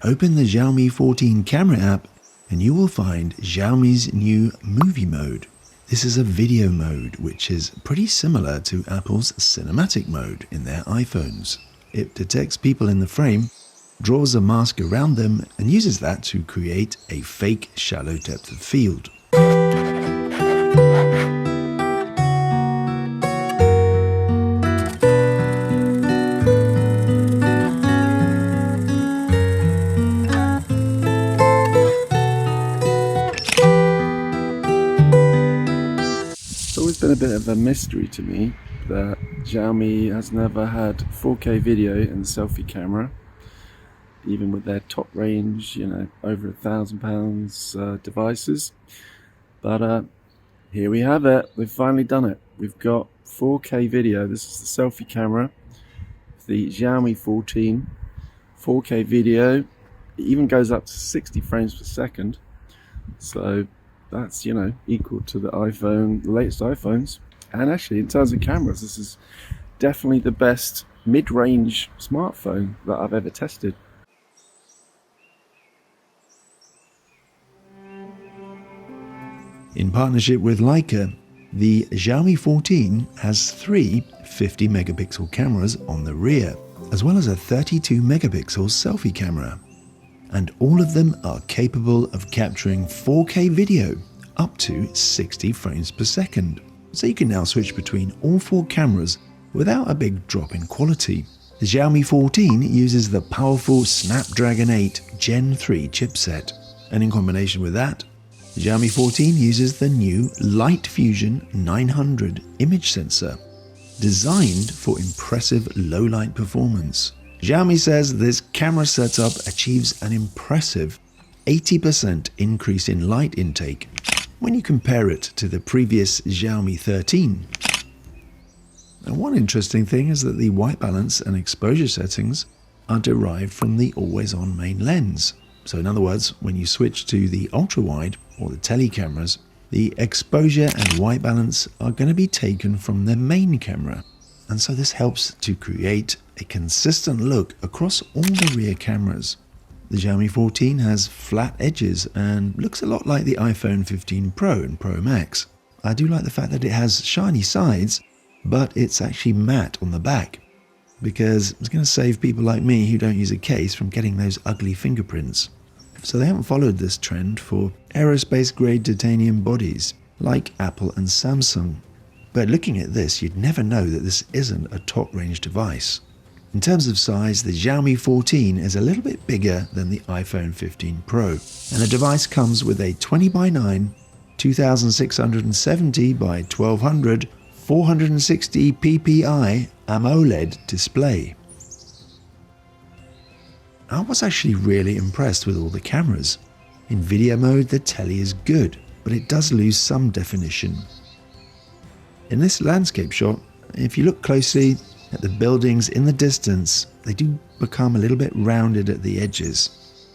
Open the Xiaomi 14 camera app and you will find Xiaomi's new movie mode. This is a video mode which is pretty similar to Apple's cinematic mode in their iPhones. It detects people in the frame, draws a mask around them and uses that to create a fake shallow depth of field. It's always been a bit of a mystery to me that Xiaomi has never had 4K video in the selfie camera, even with their top range, over £1,000 devices. But here we have it. We've finally done it. We've got 4K video. This is the selfie camera, the Xiaomi 14, 4K video. It even goes up to 60 frames per second. So that's, equal to the latest iPhones. And actually, in terms of cameras, this is definitely the best mid-range smartphone that I've ever tested. In partnership with Leica, the Xiaomi 14 has three 50 megapixel cameras on the rear, as well as a 32 megapixel selfie camera. And all of them are capable of capturing 4K video up to 60 frames per second. So you can now switch between all four cameras without a big drop in quality. The Xiaomi 14 uses the powerful Snapdragon 8 Gen 3 chipset, and in combination with that, the Xiaomi 14 uses the new Light Fusion 900 image sensor, designed for impressive low light performance. Xiaomi says this camera setup achieves an impressive 80% increase in light intake when you compare it to the previous Xiaomi 13. And one interesting thing is that the white balance and exposure settings are derived from the always-on main lens. So in other words, when you switch to the ultra-wide or the tele cameras, the exposure and white balance are going to be taken from the main camera. And so this helps to create a consistent look across all the rear cameras. The Xiaomi 14 has flat edges and looks a lot like the iPhone 15 Pro and Pro Max. I do like the fact that it has shiny sides, but it's actually matte on the back, because it's going to save people like me who don't use a case from getting those ugly fingerprints. So they haven't followed this trend for aerospace grade titanium bodies like Apple and Samsung. But looking at this, you'd never know that this isn't a top range device. In terms of size, the Xiaomi 14 is a little bit bigger than the iPhone 15 Pro, and the device comes with a 20x9, 2670 by 1200, 460 ppi AMOLED display. I was actually really impressed with all the cameras. In video mode, the telly is good, but it does lose some definition. In this landscape shot, if you look closely at the buildings in the distance, they do become a little bit rounded at the edges.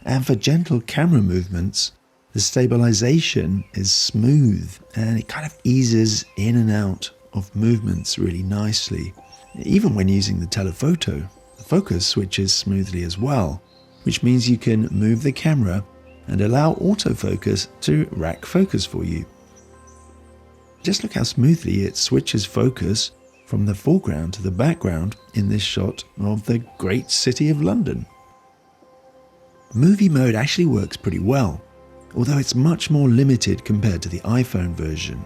And for gentle camera movements, the stabilization is smooth and it kind of eases in and out of movements really nicely. Even when using the telephoto, the focus switches smoothly as well, which means you can move the camera and allow autofocus to rack focus for you. Just look how smoothly it switches focus from the foreground to the background in this shot of the great city of London. Movie mode actually works pretty well, although it's much more limited compared to the iPhone version.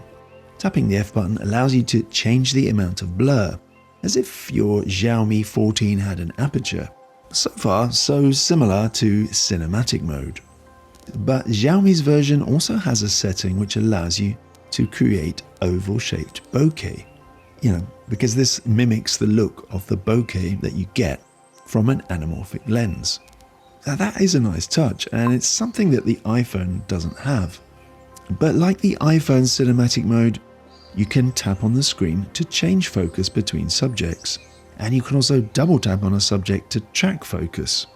Tapping the F button allows you to change the amount of blur, as if your Xiaomi 14 had an aperture. So far, so similar to cinematic mode. But Xiaomi's version also has a setting which allows you to create oval-shaped bokeh. Because this mimics the look of the bokeh that you get from an anamorphic lens. Now that is a nice touch, and it's something that the iPhone doesn't have. But like the iPhone cinematic mode, you can tap on the screen to change focus between subjects, and you can also double tap on a subject to track focus.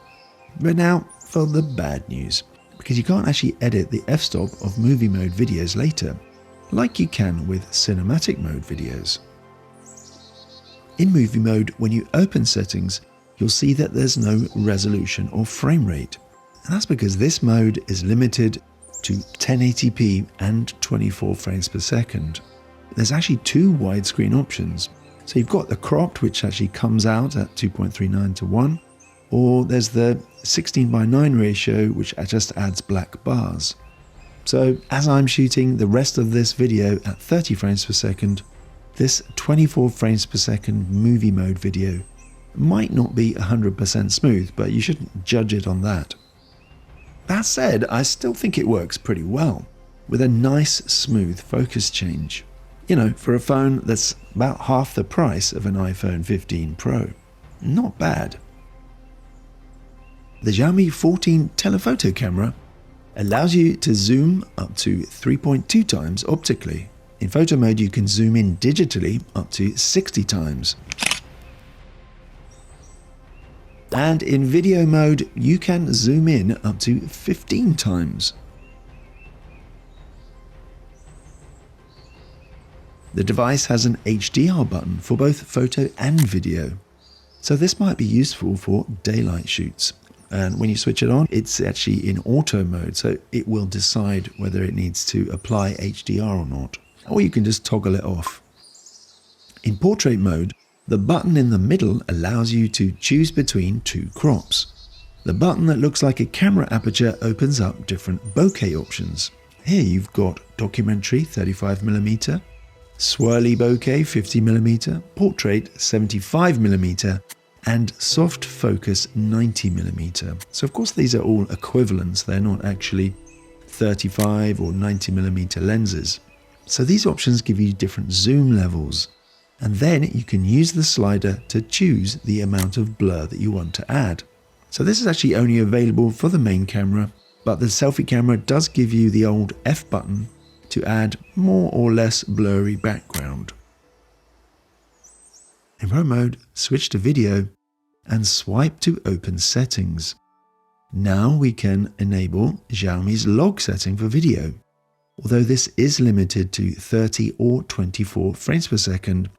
But now for the bad news, because you can't actually edit the f-stop of movie mode videos later, like you can with cinematic mode videos. In movie mode, when you open settings, you'll see that there's no resolution or frame rate. And that's because this mode is limited to 1080p and 24 frames per second. There's actually two widescreen options. So you've got the cropped, which actually comes out at 2.39:1, or there's the 16:9 ratio, which just adds black bars. So as I'm shooting the rest of this video at 30 frames per second, this 24 frames per second movie mode video might not be 100% smooth, but you shouldn't judge it on that. That said, I still think it works pretty well, with a nice smooth focus change. You know, for a phone that's about half the price of an iPhone 15 Pro. Not bad. The Xiaomi 14 telephoto camera allows you to zoom up to 3.2 times optically. In photo mode, you can zoom in digitally up to 60 times. And in video mode, you can zoom in up to 15 times. The device has an HDR button for both photo and video. So this might be useful for daylight shoots. And when you switch it on, it's actually in auto mode, so it will decide whether it needs to apply HDR or not. Or you can just toggle it off. In portrait mode, the button in the middle allows you to choose between two crops. The button that looks like a camera aperture opens up different bokeh options. Here you've got documentary 35mm, swirly bokeh 50mm, portrait 75mm, and soft focus 90mm. So of course these are all equivalents, they're not actually 35 or 90mm lenses. So these options give you different zoom levels, and then you can use the slider to choose the amount of blur that you want to add. So this is actually only available for the main camera, but the selfie camera does give you the old F button to add more or less blurry background. In Pro mode, switch to video and swipe to open settings. Now we can enable Xiaomi's log setting for video, although this is limited to 30 or 24 frames per second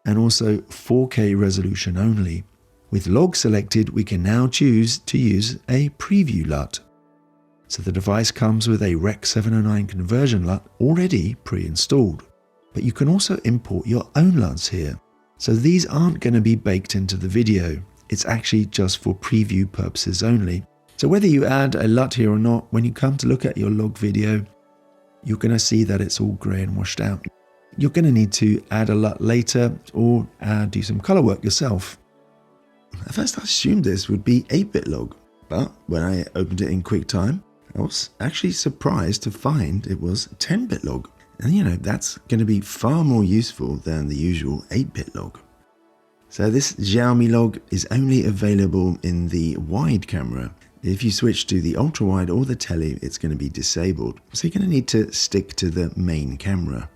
and also 4K resolution only. With log selected, we can now choose to use a preview LUT. So the device comes with a Rec 709 conversion LUT already pre-installed, but you can also import your own LUTs here. So these aren't going to be baked into the video. It's actually just for preview purposes only. So whether you add a LUT here or not, when you come to look at your log video, you're going to see that it's all grey and washed out. You're going to need to add a LUT later or do some color work yourself. At first I assumed this would be 8-bit log, but when I opened it in QuickTime, I was actually surprised to find it was 10-bit log. And you know, that's going to be far more useful than the usual 8-bit log. So this Xiaomi log is only available in the wide camera. If you switch to the ultra wide or the tele, it's going to be disabled. So you're going to need to stick to the main camera.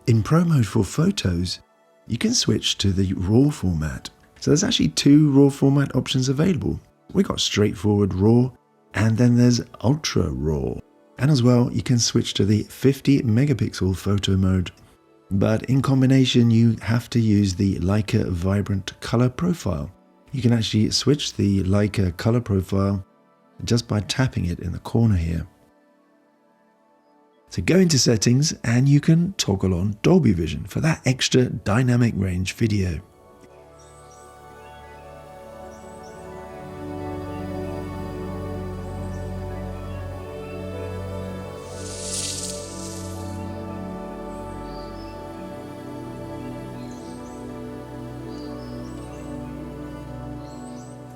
In Pro mode for photos, you can switch to the RAW format. So there's actually two RAW format options available. We got straightforward RAW, and then there's ultra RAW. And as well, you can switch to the 50 megapixel photo mode. But in combination, you have to use the Leica Vibrant Color Profile. You can actually switch the Leica color profile just by tapping it in the corner here. So go into settings and you can toggle on Dolby Vision for that extra dynamic range video.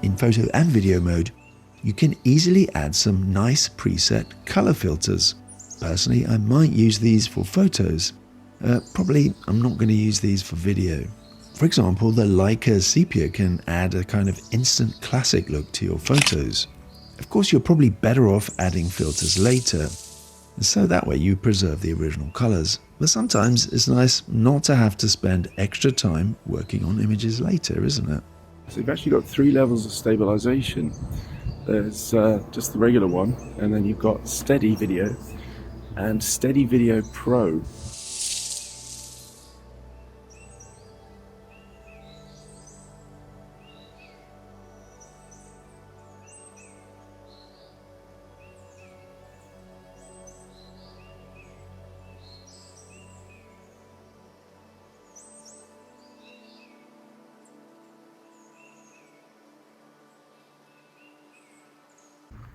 In photo and video mode, you can easily add some nice preset color filters. Personally, I might use these for photos. Probably I'm not going to use these for video. For example, the Leica Sepia can add a kind of instant classic look to your photos. Of course, you're probably better off adding filters later, so that way you preserve the original colors. But sometimes it's nice not to have to spend extra time working on images later, isn't it? So you've actually got 3 levels of stabilization. There's just the regular one, and then you've got steady video and steady video pro.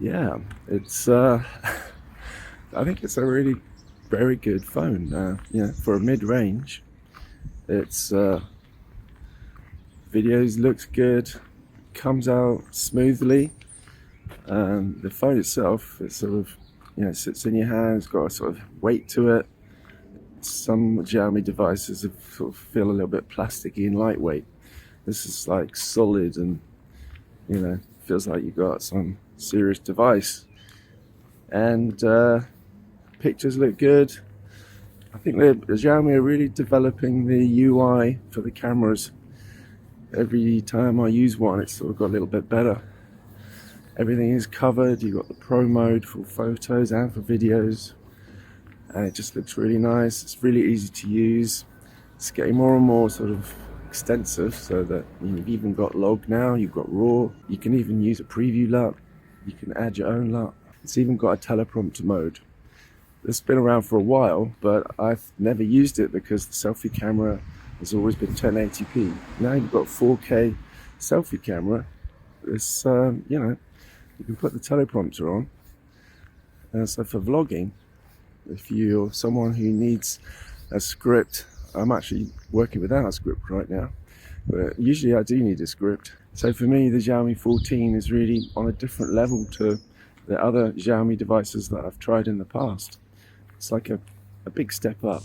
yeah, it's I think it's a really very good phone. You know, for a mid-range, it's videos looks good, comes out smoothly. The phone itself, it sort of, you know, sits in your hand. It's got a sort of weight to it. Some Xiaomi devices sort of feel a little bit plasticky and lightweight. This is like solid and, you know, feels like you got some serious device. And pictures look good. I think the Xiaomi are really developing the UI for the cameras. Every time I use one, it's sort of got a little bit better. Everything is covered. You've got the Pro mode for photos and for videos, and it just looks really nice. It's really easy to use. It's getting more and more sort of extensive, so that you've even got log now, you've got raw. You can even use a preview LUT. You can add your own LUT. It's even got a teleprompter mode. It's been around for a while, but I've never used it because the selfie camera has always been 1080p. Now you've got 4K selfie camera. It's you know, you can put the teleprompter on. So for vlogging, if you're someone who needs a script, I'm actually working without a script right now, but usually I do need a script. So for me, the Xiaomi 14 is really on a different level to the other Xiaomi devices that I've tried in the past. It's like a big step up.